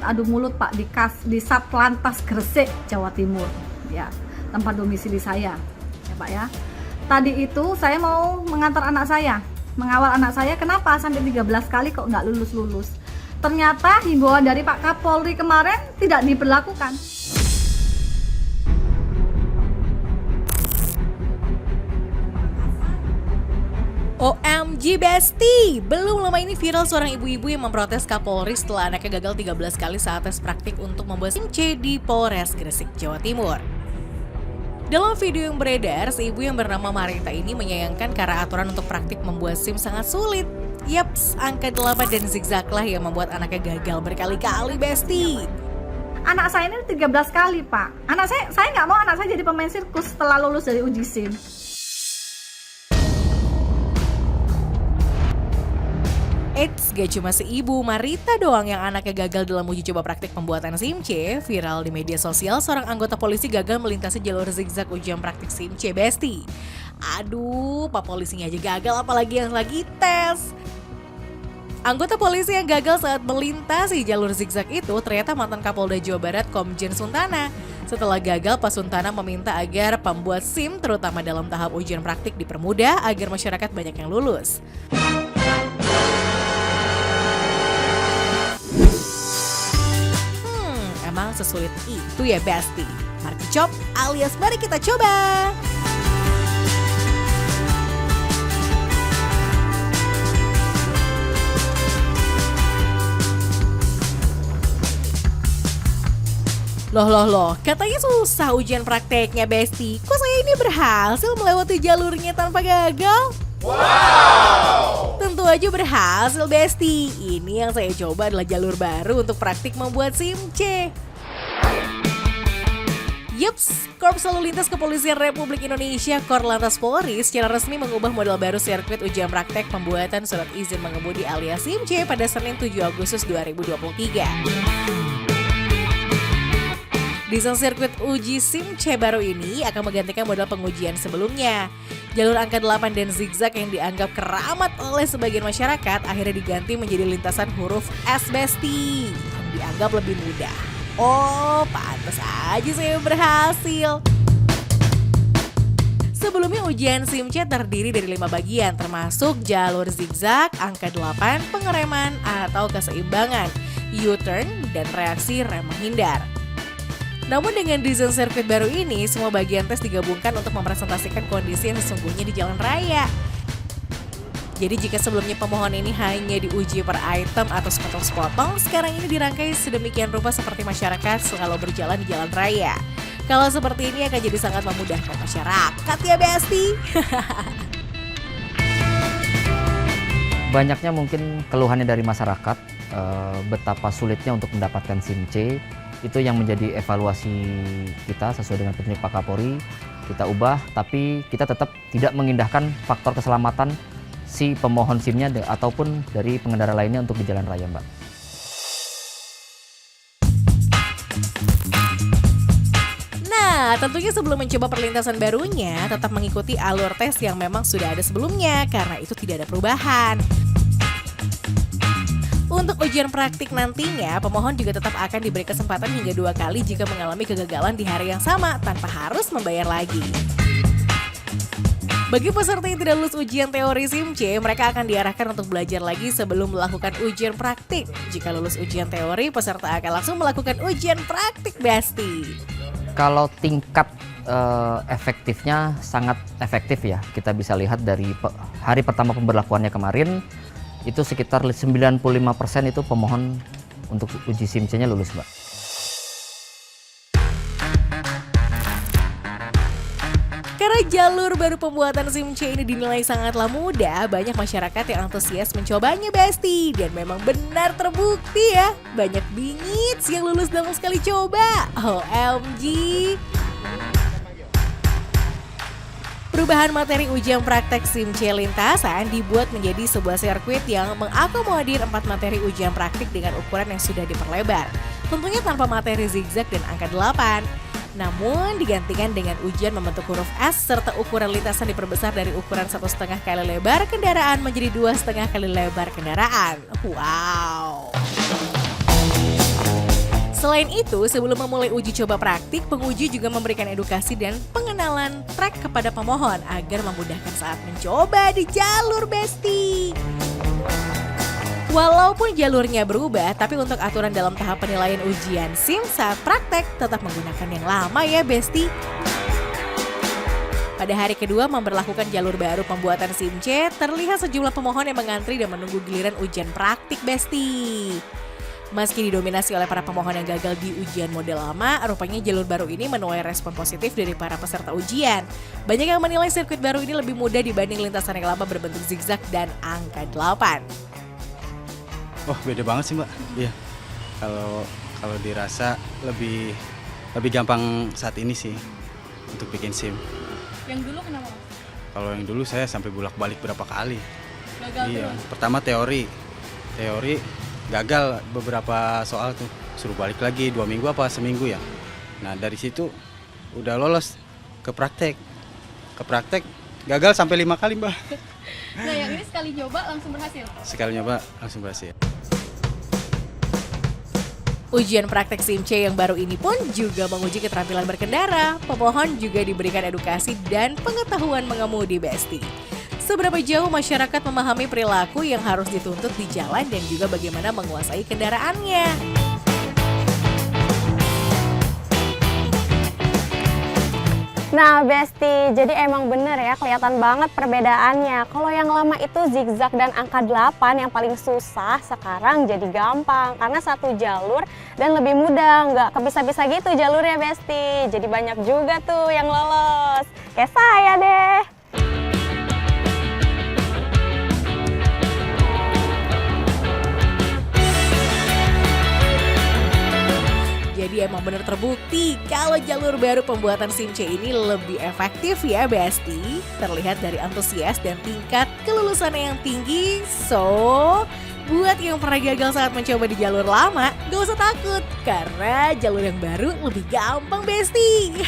adu mulut Pak di Satlantas Gresik, Jawa Timur. Ya, tempat domisili saya. Ya Pak ya. Tadi itu saya mau mengantar anak saya, mengawal anak saya, kenapa sampai 13 kali kok nggak lulus-lulus. Ternyata himbauan dari Pak Kapolri kemarin tidak diberlakukan. OMG Besti, belum lama ini viral seorang ibu-ibu yang memprotes Kapolri setelah anaknya gagal 13 kali saat tes praktik untuk membuat SIM C di Polres Gresik, Jawa Timur. Dalam video yang beredar, si ibu yang bernama Marita ini menyayangkan karena aturan untuk praktik membuat SIM sangat sulit. Yaps, angka 8 dan zigzag lah yang membuat anaknya gagal berkali-kali, Besti. Anak saya ini 13 kali Pak. Saya nggak mau anak saya jadi pemain sirkus setelah lulus dari uji SIM. Eits, gak cuma si ibu Marita doang yang anaknya gagal dalam uji coba praktik pembuatan SIM C. Viral di media sosial, seorang anggota polisi gagal melintasi jalur zigzag ujian praktik SIM C, Besti. Aduh, Pak polisinya aja gagal apalagi yang lagi tes. Anggota polisi yang gagal saat melintasi jalur zigzag itu ternyata mantan Kapolda Jawa Barat Komjen Suntana. Setelah gagal, Pak Suntana meminta agar pembuat SIM terutama dalam tahap ujian praktik dipermudah agar masyarakat banyak yang lulus. Emang sesulit itu ya Besti? Mari cop alias mari kita coba. Loh, katanya susah ujian prakteknya Besti. Kok saya ini berhasil melewati jalurnya tanpa gagal? Wow! Tentu aja berhasil Besti. Ini yang saya coba adalah jalur baru untuk praktik membuat SIM C. Yups, Korps Lalu Lintas Kepolisian Republik Indonesia Korlantas Polri secara resmi mengubah model baru sirkuit ujian praktek pembuatan surat izin mengemudi alias SIM C pada Senin 7 Agustus 2023. Desain sirkuit uji SIM C baru ini akan menggantikan model pengujian sebelumnya. Jalur angka 8 dan zigzag yang dianggap keramat oleh sebagian masyarakat akhirnya diganti menjadi lintasan huruf S, Besti, yang dianggap lebih mudah. Oh, pantas aja saya berhasil. Sebelumnya ujian SIM C terdiri dari 5 bagian termasuk jalur zigzag, angka 8, pengereman atau keseimbangan, U-turn, dan reaksi rem menghindar. Namun dengan desain sirkuit baru ini, semua bagian tes digabungkan untuk mempresentasikan kondisi yang sesungguhnya di jalan raya. Jadi jika sebelumnya pemohon ini hanya diuji per item atau sepotong-sepotong, sekarang ini dirangkai sedemikian rupa seperti masyarakat selalu berjalan di jalan raya. Kalau seperti ini akan jadi sangat memudahkan masyarakat ya Besti. Banyaknya mungkin keluhannya dari masyarakat, betapa sulitnya untuk mendapatkan SIM C. Itu yang menjadi evaluasi kita sesuai dengan petunjuk Pak Kapolri. Kita ubah, tapi kita tetap tidak mengindahkan faktor keselamatan si pemohon SIM-nya ataupun dari pengendara lainnya untuk di jalan raya, Mbak. Nah, tentunya sebelum mencoba perlintasan barunya, tetap mengikuti alur tes yang memang sudah ada sebelumnya, karena itu tidak ada perubahan. Untuk ujian praktik nantinya, pemohon juga tetap akan diberi kesempatan hingga 2 kali jika mengalami kegagalan di hari yang sama, tanpa harus membayar lagi. Bagi peserta yang tidak lulus ujian teori SIM C, mereka akan diarahkan untuk belajar lagi sebelum melakukan ujian praktik. Jika lulus ujian teori, peserta akan langsung melakukan ujian praktik, Besti. Kalau tingkat efektifnya sangat efektif ya. Kita bisa lihat dari hari pertama pemberlakuannya kemarin, itu sekitar 95% itu pemohon untuk uji SIM C-nya lulus, Mbak. Karena jalur baru pembuatan SIM C ini dinilai sangatlah mudah, banyak masyarakat yang antusias mencobanya, Besti. Dan memang benar terbukti ya, banyak bingits yang lulus dalam sekali coba. OMG! Perubahan materi ujian praktek SIM C lintasan dibuat menjadi sebuah sirkuit yang mengakomodir 4 materi ujian praktik dengan ukuran yang sudah diperlebar. Tentunya tanpa materi zigzag dan angka 8. Namun digantikan dengan ujian membentuk huruf S serta ukuran lintasan diperbesar dari ukuran 1,5 kali lebar kendaraan menjadi 2,5 kali lebar kendaraan. Wow! Selain itu, sebelum memulai uji coba praktik, penguji juga memberikan edukasi dan pengenalan trek kepada pemohon agar memudahkan saat mencoba di jalur Besti. Walaupun jalurnya berubah, tapi untuk aturan dalam tahap penilaian ujian SIM saat praktek tetap menggunakan yang lama ya Besti. Pada hari kedua memberlakukan jalur baru pembuatan SIM C, terlihat sejumlah pemohon yang mengantri dan menunggu giliran ujian praktik Besti. Meski didominasi oleh para pemohon yang gagal di ujian model lama, rupanya jalur baru ini menuai respon positif dari para peserta ujian. Banyak yang menilai sirkuit baru ini lebih mudah dibanding lintasan yang lama berbentuk zigzag dan angka 8. Oh, beda banget sih, Mbak. Iya. Kalau dirasa lebih gampang saat ini sih untuk bikin SIM. Yang dulu kenapa? Kalau yang dulu saya sampai bolak-balik berapa kali. Gagal Iya. Pertama teori gagal beberapa soal tuh, suruh balik lagi 2 minggu apa seminggu ya. Nah dari situ udah lolos ke praktek gagal sampai 5 kali Mbak. Nah yang ini sekali nyoba langsung berhasil? Sekali nyoba langsung berhasil. Ujian praktek SIM C yang baru ini pun juga menguji keterampilan berkendara. Pemohon juga diberikan edukasi dan pengetahuan mengemudi Besti. Seberapa jauh masyarakat memahami perilaku yang harus dituntut di jalan dan juga bagaimana menguasai kendaraannya. Nah Besti, jadi emang bener ya kelihatan banget perbedaannya. Kalau yang lama itu zigzag dan angka 8 yang paling susah, sekarang jadi gampang. Karena satu jalur dan lebih mudah, nggak kebisa-bisa gitu jalurnya Besti. Jadi banyak juga tuh yang lolos, kayak saya deh. Jadi emang benar terbukti kalau jalur baru pembuatan SIM C ini lebih efektif ya Besti. Terlihat dari antusias dan tingkat kelulusannya yang tinggi. So, buat yang pernah gagal saat mencoba di jalur lama, gak usah takut. Karena jalur yang baru lebih gampang Besti.